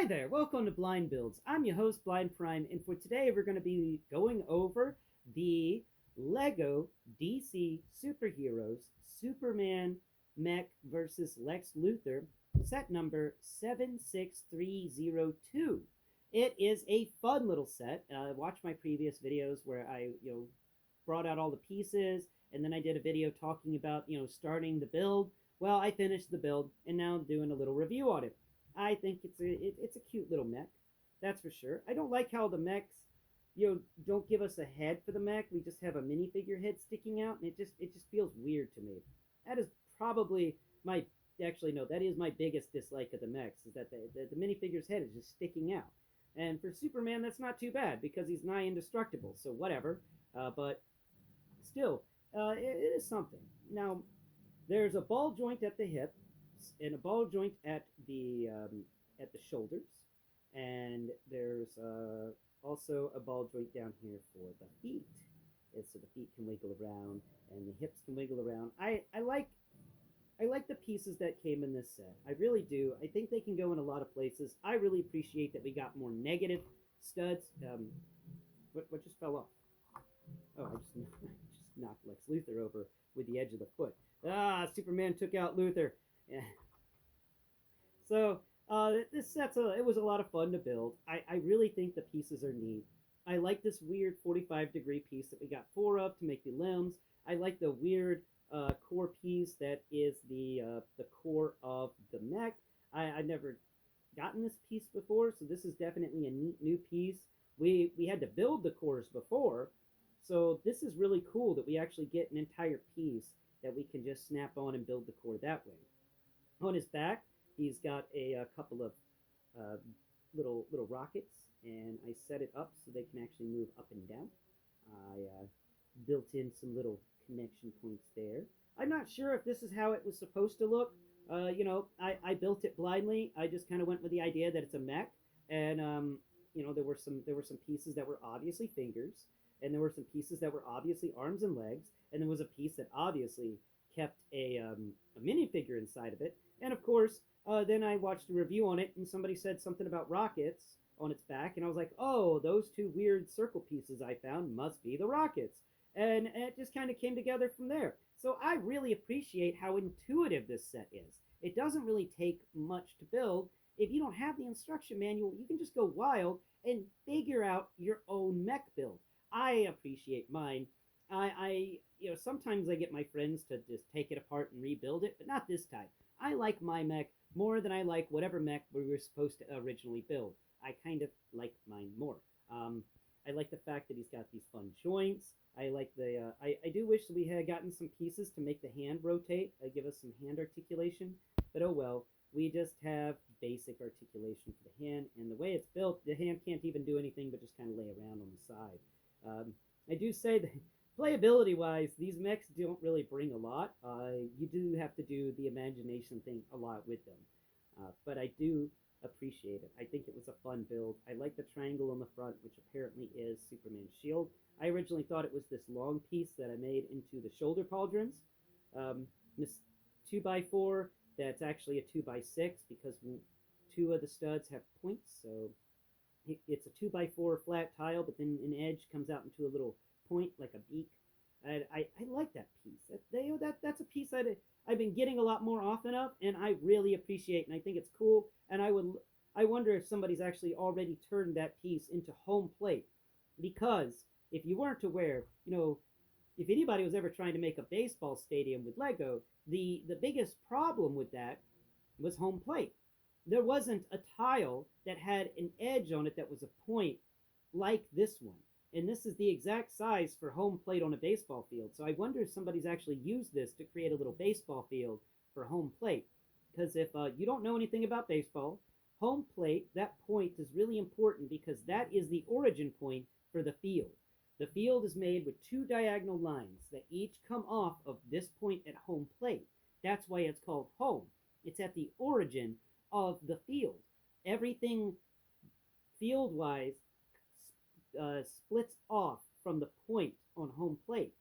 Hi there, welcome to Blind Builds. I'm your host, Blind Prime, and for today we're going to be going over the Lego DC Superheroes Superman Mech versus Lex Luther set number 76302. It is a fun little set. Watch my previous videos where I brought out all the pieces, and then I did a video talking about starting the build. Well, I finished the build, and now I'm doing a little review on it. I think it's a cute little mech, that's for sure. I don't like how the mechs, don't give us a head for the mech. We just have a minifigure head sticking out, and it just feels weird to me. That is probably my actually no, that is my biggest dislike of the mechs is that the minifigure's head is just sticking out. And for Superman, that's not too bad because he's nigh indestructible. So whatever. But still, it is something. Now, there's a ball joint at the hip and a ball joint at the shoulders, and there's also a ball joint down here for the feet, and so the feet can wiggle around and the hips can wiggle around. I like the pieces that came in this set. I really do. I think they can go in a lot of places. I really appreciate that we got more negative studs. What just fell off? Oh, I just just knocked Lex Luthor over with the edge of the foot. Superman took out Luthor. Yeah. So this it was a lot of fun to build. I really think the pieces are neat. I like this weird 45-degree piece that we got four of to make the limbs. I like the weird core piece that is the core of the mech. I've never gotten this piece before, so this is definitely a neat new piece. We had to build the cores before, so this is really cool that we actually get an entire piece that we can just snap on and build the core that way. On his back, he's got a couple of uh, little rockets, and I set it up so they can actually move up and down. I built in some little connection points there. I'm not sure if this is how it was supposed to look. I built it blindly. I just kind of went with the idea that it's a mech, and there were some pieces that were obviously fingers, and there were some pieces that were obviously arms and legs, and there was a piece that obviously kept a minifigure inside of it. And of course, then I watched a review on it, and somebody said something about rockets on its back, and I was like, oh, those two weird circle pieces I found must be the rockets. And it just kind of came together from there. So I really appreciate how intuitive this set is. It doesn't really take much to build. If you don't have the instruction manual, you can just go wild and figure out your own mech build. I appreciate mine. Sometimes I get my friends to just take it apart and rebuild it, but not this time. I like my mech more than I like whatever mech we were supposed to originally build. I kind of like mine more. I like the fact that he's got these fun joints. I like the. I do wish that we had gotten some pieces to make the hand rotate, give us some hand articulation. But oh well, we just have basic articulation for the hand, and the way it's built, the hand can't even do anything but just kind of lay around on the side. I do say that playability wise, these mechs don't really bring a lot. You do have to do the imagination thing a lot with them. But I do appreciate it. I think it was a fun build. I like the triangle on the front, which apparently is Superman's shield. I originally thought it was this long piece that I made into the shoulder pauldrons. This 2x4, that's actually a 2x6 because two of the studs have points, so it's a 2x4 flat tile, but then an edge comes out into a little point like a beak. I like that piece. That's a piece that I've been getting a lot more often of, and I really appreciate, and I think it's cool. And I wonder if somebody's actually already turned that piece into home plate, because if you weren't aware, if anybody was ever trying to make a baseball stadium with Lego, the biggest problem with that was home plate. There wasn't a tile that had an edge on it that was a point like this one. And this is the exact size for home plate on a baseball field. So I wonder if somebody's actually used this to create a little baseball field for home plate. Because if you don't know anything about baseball, home plate, that point is really important because that is the origin point for the field. The field is made with two diagonal lines that each come off of this point at home plate. That's why it's called home. It's at the origin of the field. Everything field wise splits off from the point on home plate,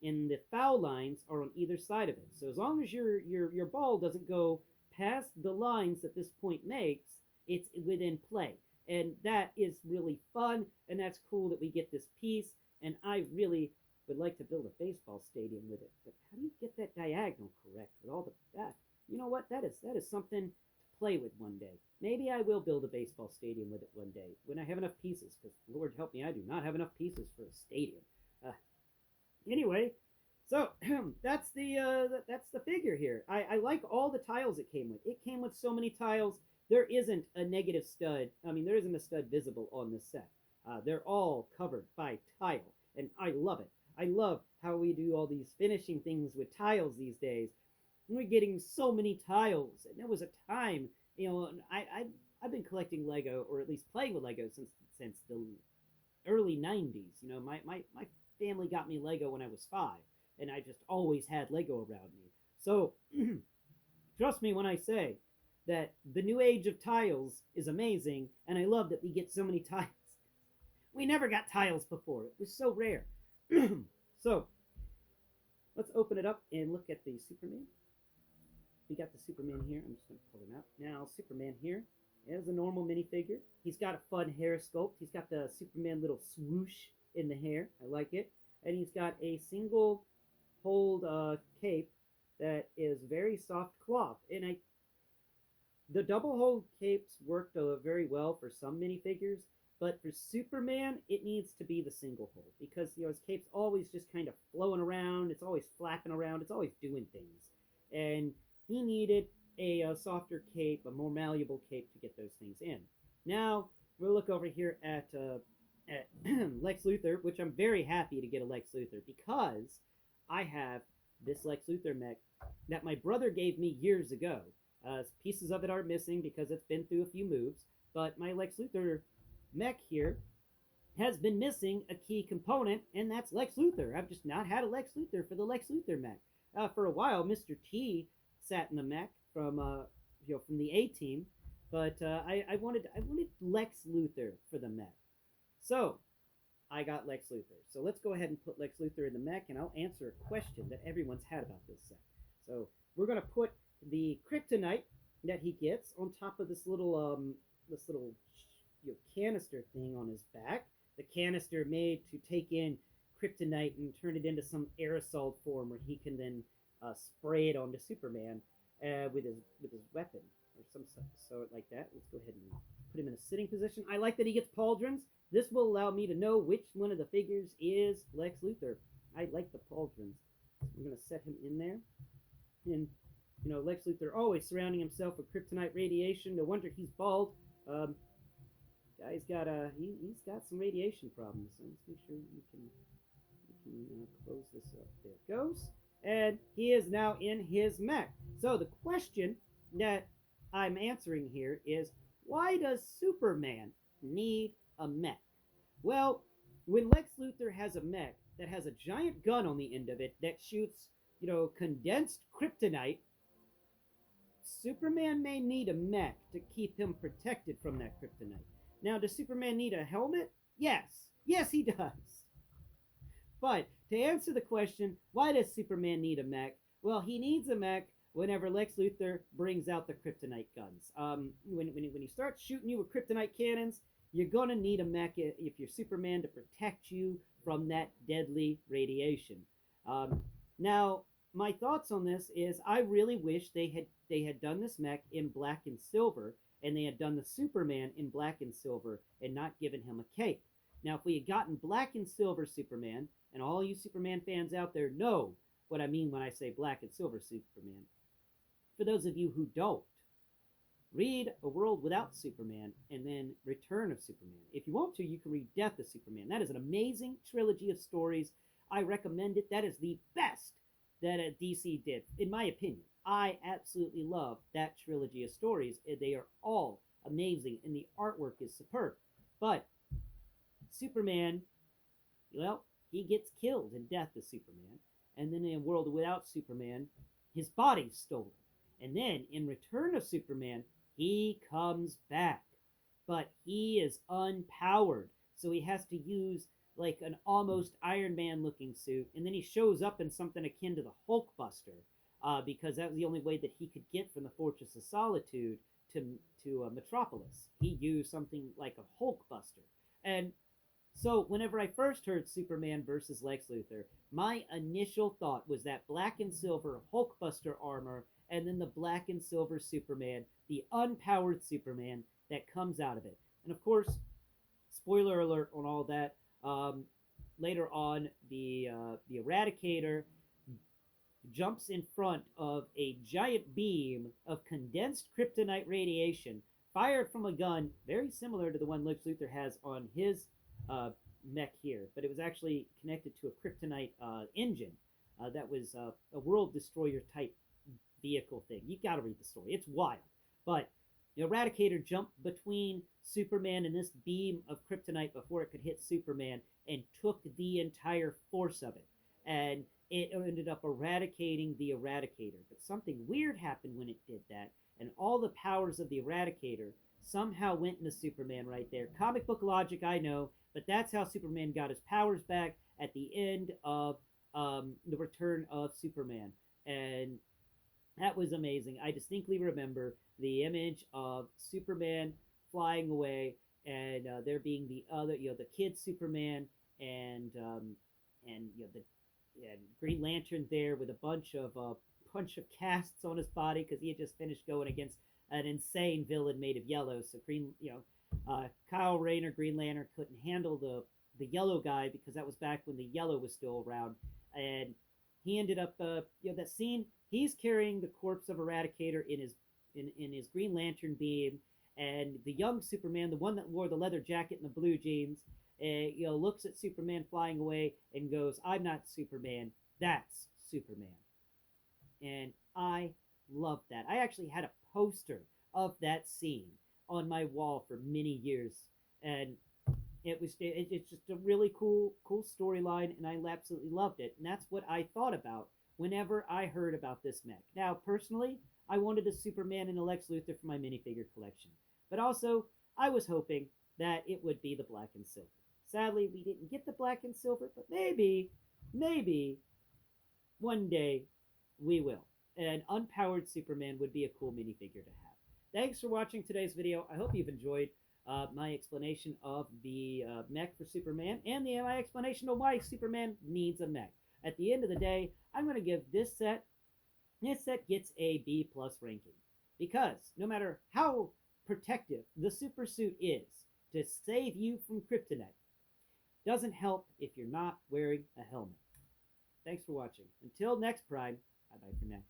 and the foul lines are on either side of it. So as long as your ball doesn't go past the lines that this point makes, It's within play. And that is really fun, and that's cool that we get this piece. And I really would like to build a baseball stadium with it. But how do you get that diagonal correct with all that? You know what? That is something to play with one day. Maybe I will build a baseball stadium with it one day when I have enough pieces. Because Lord help me, I do not have enough pieces for a stadium. Uh, anyway, so that's the figure here. I like all the tiles it came with. It came with so many tiles. There isn't a negative stud. I mean, there isn't a stud visible on this set. They're all covered by tile, and I love it. I love how we do all these finishing things with tiles these days. We're getting so many tiles, and there was a time, I've been collecting Lego, or at least playing with Lego since the early 90s. My family got me Lego when I was 5, and I just always had Lego around me. So trust me when I say that the new age of tiles is amazing, and I love that we get so many tiles. We never got tiles before. It was so rare. So let's open it up and look at the Superman. We got the Superman here. I'm just going to pull him out. Now, Superman here is a normal minifigure. He's got a fun hair sculpt. He's got the Superman little swoosh in the hair. I like it. And he's got a single hold cape that is very soft cloth. And the double hold capes worked very well for some minifigures, but for Superman, it needs to be the single hold because his cape's always just kind of flowing around. It's always flapping around. It's always doing things, and he needed a softer cape, a more malleable cape to get those things in. Now we'll look over here at Lex Luthor, which I'm very happy to get a Lex Luthor because I have this Lex Luthor mech that my brother gave me years ago. Pieces of it are missing because it's been through a few moves, but my Lex Luthor mech here has been missing a key component, and that's Lex Luthor. I've just not had a Lex Luthor for the Lex Luthor mech. For a while, Mr. T sat in the mech from the A team, but I wanted Lex Luthor for the mech, so I got Lex Luthor. So let's go ahead and put Lex Luthor in the mech, and I'll answer a question that everyone's had about this set. So we're gonna put the kryptonite that he gets on top of this little canister thing on his back. The canister made to take in kryptonite and turn it into some aerosol form where he can then spray it onto Superman with his weapon or some sort like that. Let's go ahead and put him in a sitting position. I like that he gets pauldrons. This will allow me to know which one of the figures is Lex Luthor. I like the pauldrons. I'm going to set him in there. And, Lex Luthor always surrounding himself with kryptonite radiation. No wonder he's bald. Guy's got he's got some radiation problems. So let's make sure we can close this up. There it goes. And he is now in his mech. So the question that I'm answering here is, why does Superman need a mech? Well, when Lex Luthor has a mech that has a giant gun on the end of it that shoots, condensed kryptonite, Superman may need a mech to keep him protected from that kryptonite. Now, does Superman need a helmet? Yes. Yes, he does. But to answer the question, why does Superman need a mech? Well, he needs a mech whenever Lex Luthor brings out the kryptonite guns. When he starts shooting you with kryptonite cannons, you're going to need a mech if you're Superman to protect you from that deadly radiation. Now, my thoughts on this is I really wish they had done this mech in black and silver, and they had done the Superman in black and silver and not given him a cape. Now, if we had gotten black and silver Superman, and all you Superman fans out there know what I mean when I say black and silver Superman. For those of you who don't, read A World Without Superman and then Return of Superman. If you want to, you can read Death of Superman. That is an amazing trilogy of stories. I recommend it. That is the best that DC did, in my opinion. I absolutely love that trilogy of stories. They are all amazing, and the artwork is superb. But Superman, well, he gets killed in Death of Superman. And then in A World Without Superman, his body's stolen. And then in Return of Superman, he comes back. But he is unpowered. So he has to use like an almost Iron Man looking suit. And then he shows up in something akin to the Hulkbuster. Because that was the only way that he could get from the Fortress of Solitude to Metropolis. He used something like a Hulk Buster, and so whenever I first heard Superman versus Lex Luthor, my initial thought was that black and silver Hulkbuster armor, and then the black and silver Superman, the unpowered Superman that comes out of it. And of course, spoiler alert on all that. Um, Later on, the Eradicator jumps in front of a giant beam of condensed kryptonite radiation fired from a gun very similar to the one Lex Luthor has on his mech here, but it was actually connected to a kryptonite engine that was a world destroyer type vehicle thing. You got to read the story; it's wild. But the Eradicator jumped between Superman and this beam of kryptonite before it could hit Superman, and took the entire force of it. And it ended up eradicating the Eradicator. But something weird happened when it did that, and all the powers of the Eradicator somehow went into Superman right there. Comic book logic, I know, but that's how Superman got his powers back at the end of the Return of Superman. And that was amazing. I distinctly remember the image of Superman flying away, and there being the other, the kid Superman, and the and Green Lantern there with a bunch of casts on his body because he had just finished going against an insane villain made of yellow. So Kyle Rayner, Green Lantern, couldn't handle the yellow guy because that was back when the yellow was still around, and he ended up that scene. He's carrying the corpse of Eradicator in his Green Lantern beam, and the young Superman, the one that wore the leather jacket and the blue jeans, looks at Superman flying away and goes, "I'm not Superman. That's Superman." And I loved that. I actually had a poster of that scene on my wall for many years, and it's just a really cool storyline, and I absolutely loved it. And that's what I thought about whenever I heard about this mech. Now, personally, I wanted a Superman and a Lex Luthor for my minifigure collection, but also I was hoping that it would be the black and silver. Sadly, we didn't get the black and silver, but maybe one day we will. An unpowered Superman would be a cool minifigure to have. Thanks for watching today's video. I hope you've enjoyed my explanation of the mech for Superman, and my explanation of why Superman needs a mech. At the end of the day, I'm going to give this set gets a B+ ranking, because no matter how protective the super suit is to save you from kryptonite, doesn't help if you're not wearing a helmet. Thanks for watching. Until next Prime, bye-bye for now.